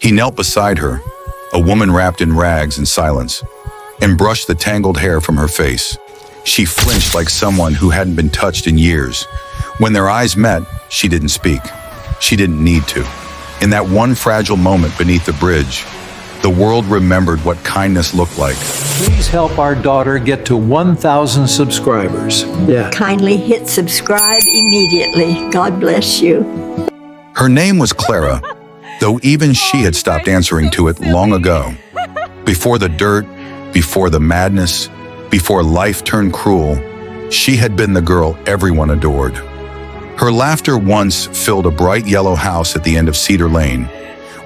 He knelt beside her, a woman wrapped in rags and silence, and brushed the tangled hair from her face. She flinched like someone who hadn't been touched in years. When their eyes met, she didn't speak. She didn't need to. In that one fragile moment beneath the bridge, the world remembered what kindness looked like. Please help our daughter get to 1,000 subscribers. Kindly hit subscribe immediately. God bless you. Her name was Clara, though even she had stopped answering to it long ago. Before the dirt, before the madness, before life turned cruel, she had been the girl everyone adored. Her laughter once filled a bright yellow house at the end of Cedar Lane,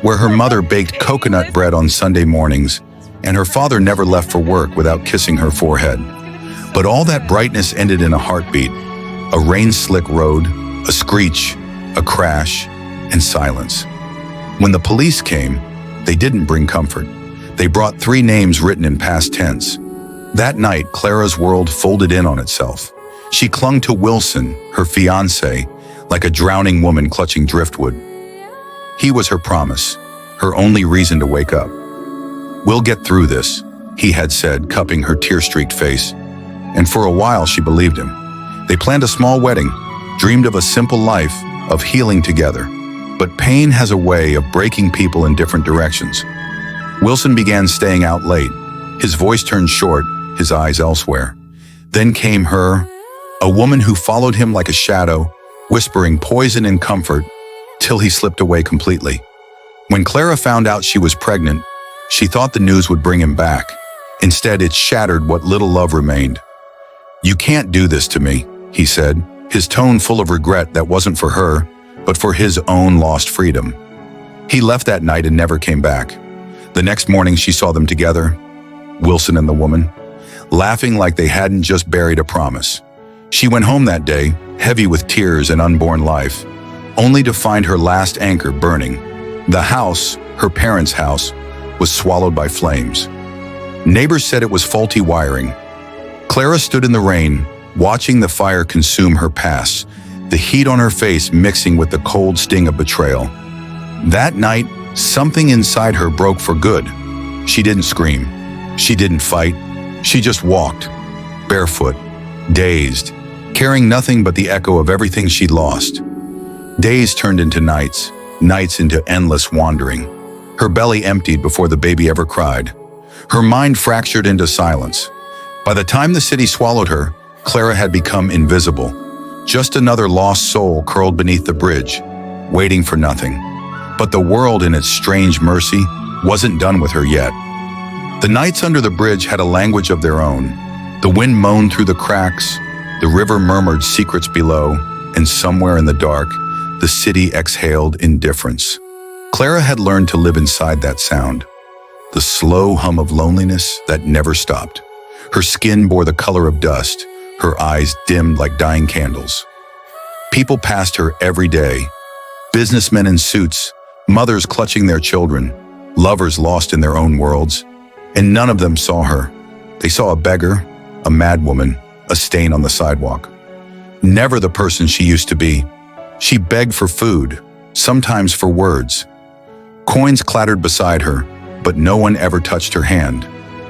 where her mother baked coconut bread on Sunday mornings, and her father never left for work without kissing her forehead. But all that brightness ended in a heartbeat, a rain-slick road, a screech, a crash, and silence. When the police came, they didn't bring comfort. They brought 3 names written in past tense. That night, Clara's world folded in on itself. She clung to Wilson, her fiancé, like a drowning woman clutching driftwood. He was her promise, her only reason to wake up. "We'll get through this," he had said, cupping her tear-streaked face. And for a while, she believed him. They planned a small wedding, dreamed of a simple life, of healing together. But pain has a way of breaking people in different directions. Wilson began staying out late. His voice turned short, his eyes elsewhere. Then came her, a woman who followed him like a shadow, whispering poison and comfort, till he slipped away completely. When Clara found out she was pregnant, she thought the news would bring him back. Instead, it shattered what little love remained. "You can't do this to me," he said, his tone full of regret that wasn't for her, but for his own lost freedom. He left that night and never came back. The next morning, she saw them together, Wilson and the woman, laughing like they hadn't just buried a promise. She went home that day, heavy with tears and unborn life, only to find her last anchor burning. The house, her parents' house, was swallowed by flames. Neighbors said it was faulty wiring. Clara stood in the rain, watching the fire consume her past, the heat on her face mixing with the cold sting of betrayal. That night, something inside her broke for good. She didn't scream. She didn't fight. She just walked, barefoot, dazed, carrying nothing but the echo of everything she'd lost. Days turned into nights, nights into endless wandering. Her belly emptied before the baby ever cried. Her mind fractured into silence. By the time the city swallowed her, Clara had become invisible. Just another lost soul curled beneath the bridge, waiting for nothing. But the world, in its strange mercy, wasn't done with her yet. The nights under the bridge had a language of their own. The wind moaned through the cracks, the river murmured secrets below, and somewhere in the dark, the city exhaled indifference. Clara had learned to live inside that sound, the slow hum of loneliness that never stopped. Her skin bore the color of dust, her eyes dimmed like dying candles. People passed her every day, businessmen in suits, mothers clutching their children, lovers lost in their own worlds, and none of them saw her. They saw a beggar, a madwoman, a stain on the sidewalk. Never the person she used to be. She begged for food, sometimes for words. Coins clattered beside her, but no one ever touched her hand.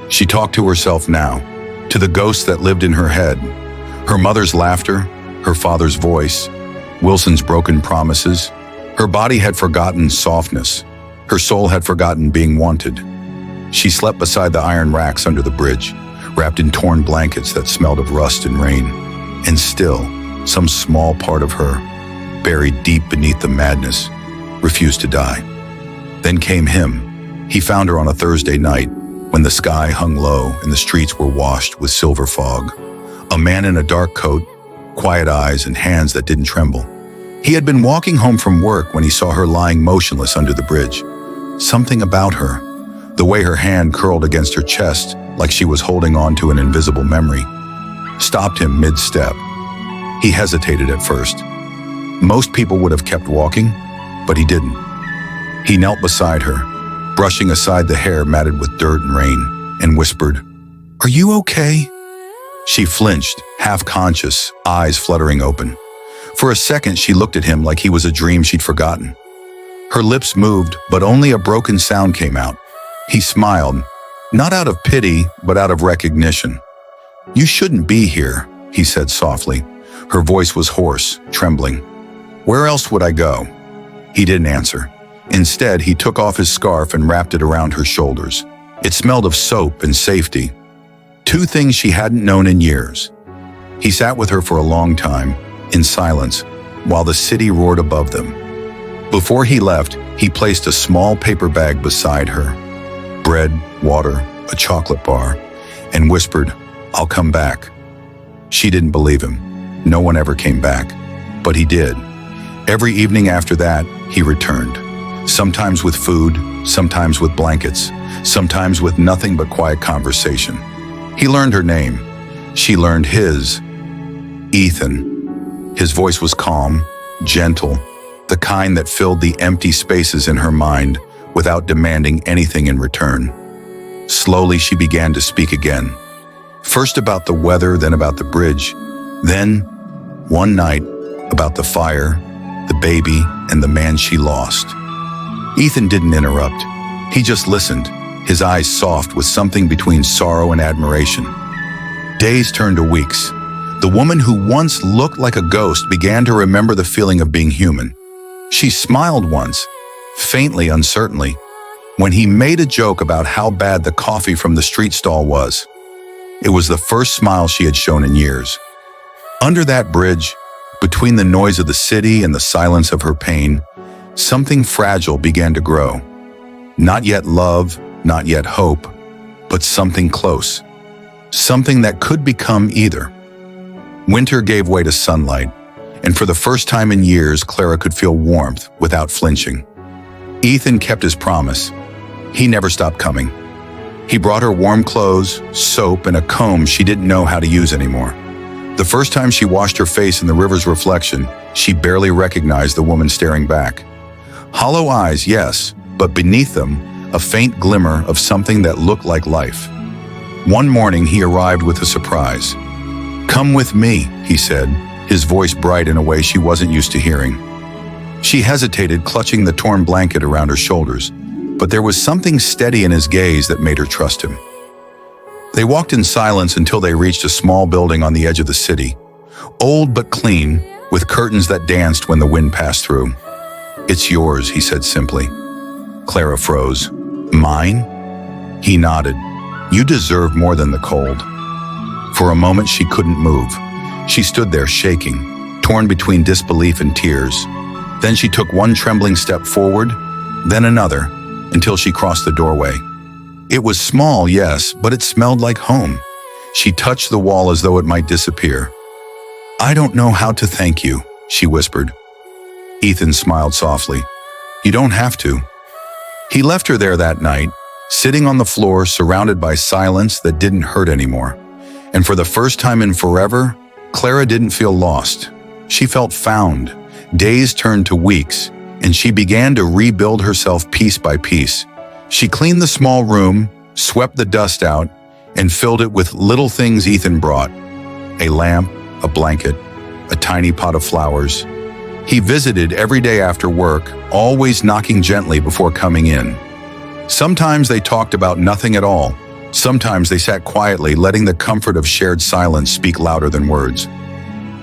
She talked to herself now, to the ghosts that lived in her head. Her mother's laughter, her father's voice, Wilson's broken promises. Her body had forgotten softness. Her soul had forgotten being wanted. She slept beside the iron racks under the bridge, wrapped in torn blankets that smelled of rust and rain. And still, some small part of her, buried deep beneath the madness, refused to die. Then came him. He found her on a Thursday night, when the sky hung low and the streets were washed with silver fog. A man in a dark coat, quiet eyes and hands that didn't tremble. He had been walking home from work when he saw her lying motionless under the bridge. Something about her, the way her hand curled against her chest like she was holding on to an invisible memory, stopped him mid-step. He hesitated at first. Most people would have kept walking, but he didn't. He knelt beside her, brushing aside the hair matted with dirt and rain, and whispered, "Are you okay?" She flinched, half-conscious, eyes fluttering open. For a second, she looked at him like he was a dream she'd forgotten. Her lips moved, but only a broken sound came out. He smiled, not out of pity, but out of recognition. "You shouldn't be here," he said softly. Her voice was hoarse, trembling. "Where else would I go?" He didn't answer. Instead, he took off his scarf and wrapped it around her shoulders. It smelled of soap and safety, two things she hadn't known in years. He sat with her for a long time, in silence, while the city roared above them. Before he left, he placed a small paper bag beside her. Bread, water, a chocolate bar, and whispered, "I'll come back." She didn't believe him. No one ever came back. But he did. Every evening after that, he returned. Sometimes with food, sometimes with blankets, sometimes with nothing but quiet conversation. He learned her name. She learned his. Ethan. His voice was calm, gentle, the kind that filled the empty spaces in her mind without demanding anything in return. Slowly, she began to speak again. First about the weather, then about the bridge. Then, one night, about the fire, the baby, and the man she lost. Ethan didn't interrupt. He just listened, his eyes soft with something between sorrow and admiration. Days turned to weeks. The woman who once looked like a ghost began to remember the feeling of being human. She smiled once, faintly, uncertainly, when he made a joke about how bad the coffee from the street stall was. It was the first smile she had shown in years. Under that bridge, between the noise of the city and the silence of her pain, something fragile began to grow. Not yet love, not yet hope, but something close. Something that could become either. Winter gave way to sunlight, and for the first time in years, Clara could feel warmth without flinching. Ethan kept his promise. He never stopped coming. He brought her warm clothes, soap, and a comb she didn't know how to use anymore. The first time she washed her face in the river's reflection, she barely recognized the woman staring back. Hollow eyes, yes, but beneath them, a faint glimmer of something that looked like life. One morning, he arrived with a surprise. "Come with me," he said, his voice bright in a way she wasn't used to hearing. She hesitated, clutching the torn blanket around her shoulders, but there was something steady in his gaze that made her trust him. They walked in silence until they reached a small building on the edge of the city, old but clean, with curtains that danced when the wind passed through. "It's yours," he said simply. Clara froze. "Mine?" He nodded. "You deserve more than the cold." For a moment, she couldn't move. She stood there shaking, torn between disbelief and tears. Then she took one trembling step forward, then another, until she crossed the doorway. It was small, yes, but it smelled like home. She touched the wall as though it might disappear. "I don't know how to thank you," she whispered. Ethan smiled softly. "You don't have to." He left her there that night, sitting on the floor, surrounded by silence that didn't hurt anymore. And for the first time in forever, Clara didn't feel lost. She felt found. Days turned to weeks, and she began to rebuild herself piece by piece. She cleaned the small room, swept the dust out, and filled it with little things Ethan brought. A lamp, a blanket, a tiny pot of flowers. He visited every day after work, always knocking gently before coming in. Sometimes they talked about nothing at all. Sometimes they sat quietly, letting the comfort of shared silence speak louder than words.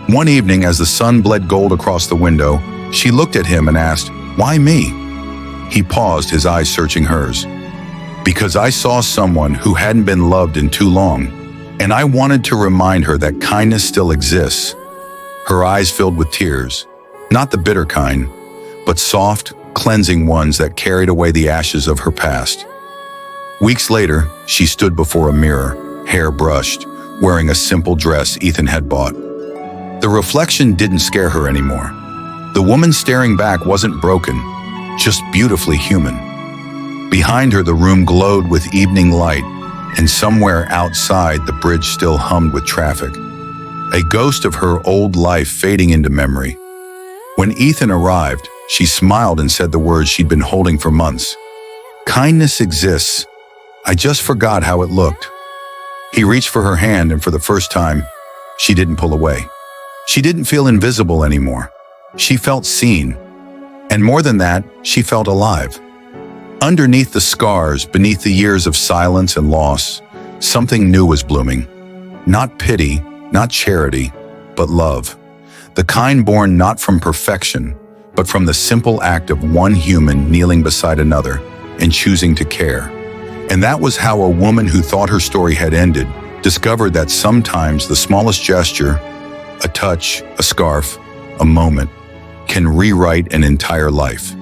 One evening, as the sun bled gold across the window, she looked at him and asked, "Why me?" He paused, his eyes searching hers. "Because I saw someone who hadn't been loved in too long, and I wanted to remind her that kindness still exists." Her eyes filled with tears, not the bitter kind, but soft, cleansing ones that carried away the ashes of her past. Weeks later, she stood before a mirror, hair brushed, wearing a simple dress Ethan had bought. The reflection didn't scare her anymore. The woman staring back wasn't broken, just beautifully human. Behind her, the room glowed with evening light, and somewhere outside, the bridge still hummed with traffic, a ghost of her old life fading into memory. When Ethan arrived, she smiled and said the words she'd been holding for months. "Kindness exists. I just forgot how it looked." He reached for her hand, and for the first time, she didn't pull away. She didn't feel invisible anymore. She felt seen. And more than that, she felt alive. Underneath the scars, beneath the years of silence and loss, something new was blooming. Not pity, not charity, but love. The kind born not from perfection, but from the simple act of one human kneeling beside another and choosing to care. And that was how a woman who thought her story had ended discovered that sometimes the smallest gesture, a touch, a scarf, a moment, can rewrite an entire life.